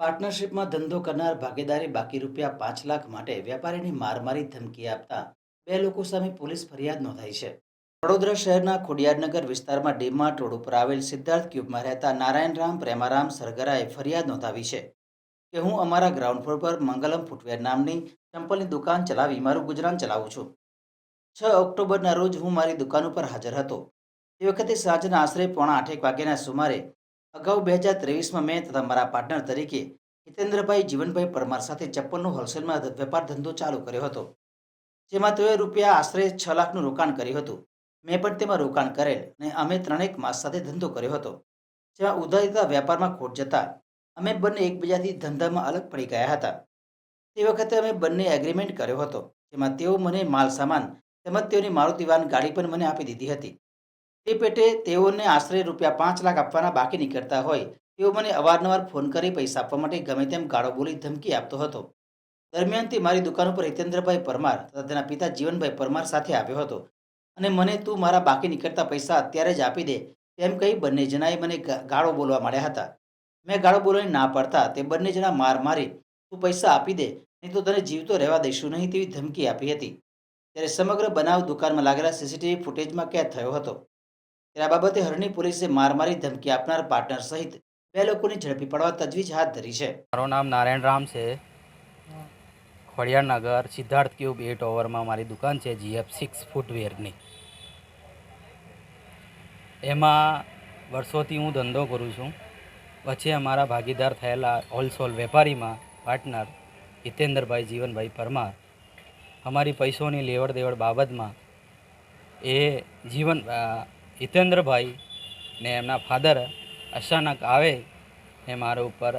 પાર્ટનરશિપમાં ધંધો કરનાર ભાગીદારી બાકી રૂપિયા 5 લાખ માટે વેપારીની મારમારી ધમકી આપતા બે લોકો સામે પોલીસ ફરિયાદ નોંધાઈ છે. વડોદરા શહેરના ખોડિયારનગર વિસ્તારમાં ડીમાર્ટ રોડ ઉપર આવેલ સિદ્ધાર્થ ક્યુબમાં રહેતા નારાયણરામ પ્રેમારામ સરગરાએ ફરિયાદ નોંધાવી છે કે હું અમારા ગ્રાઉન્ડ ફ્લોર પર મંગલમ ફૂટવેર નામની ચંપલની દુકાન ચલાવી મારું ગુજરાન ચલાવું છું. 6 ઓક્ટોબરના રોજ હું મારી દુકાન ઉપર હાજર હતો. તે વખતે સાંજના આશરે 7:45 વાગ્યાના સુમારે અગાઉ 2023માં મેં તથા મારા પાર્ટનર તરીકે હિતેન્દ્રભાઈ જીવનભાઈ પરમાર સાથે ચપ્પલનો હોલસેલમાં વેપાર ધંધો ચાલુ કર્યો હતો, જેમાં તેઓએ રૂપિયા આશરે 6 લાખનું રોકાણ કર્યું હતું. મેં પણ તેમાં રોકાણ કરેલ અને અમે 3 એક માસ સાથે ધંધો કર્યો હતો, જેમાં ઉધારીતા વેપારમાં ખોટ જતા અમે બંને એકબીજાથી ધંધામાં અલગ પડી ગયા હતા. તે વખતે અમે બંને એગ્રીમેન્ટ કર્યો હતો, જેમાં તેઓ મને માલ સામાન તેમજ તેઓની મારુતિ વાન ગાડી પણ મને આપી દીધી હતી. તે પેટે તેઓને આશરે રૂપિયા 5 લાખ આપવાના બાકી નીકળતા હોય તેઓ મને અવારનવાર ફોન કરી પૈસા આપવા માટે ગમે તેમ ગાળો બોલી ધમકી આપતો હતો. દરમિયાન તે મારી દુકાન ઉપર હિતેન્દ્રભાઈ પરમાર તથા તેના પિતા જીવનભાઈ પરમાર સાથે આવ્યો હતો અને મને તું મારા બાકી નીકળતા પૈસા અત્યારે જ આપી દે તેમ કહી બંને જણાએ મને ગાળો બોલવા માંડ્યા હતા. મેં ગાળો બોલવાની ના પડતા તે બંને જણા માર મારી તું પૈસા આપી દે નહીં તો તને જીવતો રહેવા દઈશું નહીં તેવી ધમકી આપી હતી. ત્યારે સમગ્ર બનાવ દુકાનમાં લાગેલા સીસીટીવી ફૂટેજમાં કેદ થયો હતો. ત્યારે આ બાબતે હરણી પોલીસે મારમારી ધમકી આપનાર પાર્ટનર સહિત બે લોકોને ઝડપી પાડવા તજવીજ હાથ ધરી છે. મારું નામ નારાયણ રામ છે. ખોડિયારનગર સિદ્ધાર્થ ક્યુબ 8 ઓવરમાં મારી દુકાન છે GF6 ફૂટવેરની. એમાં વર્ષોથી હું ધંધો કરું છું. પછી અમારા ભાગીદાર થયેલા હોલસેલ વેપારીમાં પાર્ટનર હિતેન્દ્રભાઈ જીવનભાઈ પરમાર અમારી પૈસોની લેવડ દેવડ બાબતમાં એ હિતેન્દ્રભાઈ ને એમના ફાધર અચાનક આવે ને મારા ઉપર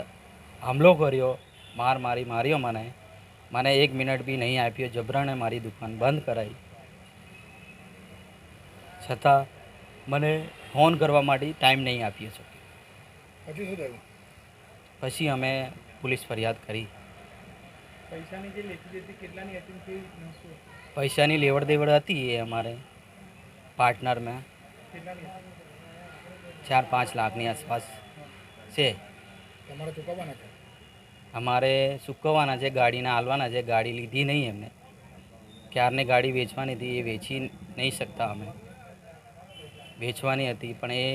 હુમલો કર્યો, માર્યો મને 1 મિનિટ બી નહીં આપ્યો. જબરાને મારી દુકાન બંધ કરાવી, છતાં મને ફોન કરવા માટે ટાઈમ નહીં આપ્યો છે. પછી શું થયું? પછી અમે પોલીસ ફરિયાદ કરી. પૈસાની જે લેતી દેતી કેટલાની હતી? પૈસાની લેવડ દેવડ હતી એ અમારે પાર્ટનરમાં કેટલાની? 4-5 લાખની આસપાસ છે. તમારે ચૂકવવાના છે? અમારે ચૂકવવાના છે, ગાડીના હાલવાના છે. ગાડી લીધી નહીં એમને, ક્યારને ગાડી વેચવાની હતી, એ વેચી નહીં શકતા અમે. વેચવાની હતી પણ એ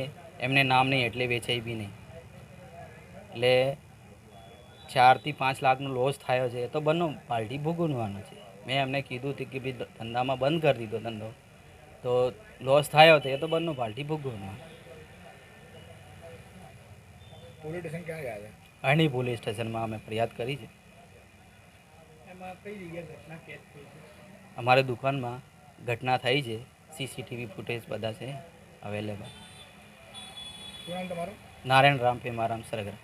એમને નામ નહીં એટલે વેચાઈ બી નહીં. એટલે 4-5 લાખનો લોસ થયો છે તો બંને પાર્ટી ભોગવવાનો છે. મેં એમને કીધું હતું કે ભાઈ ધંધામાં બંધ કરી દીધો ધંધો, તો લોસ થયો છે તો બંને પાર્ટી ભોગવવાનો. પોલીસ સ્ટેશન ક્યાં ગયા છે? અણી પોલીસ સ્ટેશનમાં અમે ફરિયાદ કરી છે. એમાં કઈ જગ્યાએ ઘટના કેદ થઈ છે? અમારી દુકાનમાં ઘટના થઈ છે. સીસીટીવી ફૂટેજ બધા છે અવેલેબલ. શું નામ તમારું? નારાયણ રામ પ્રેમારામ સરગરા.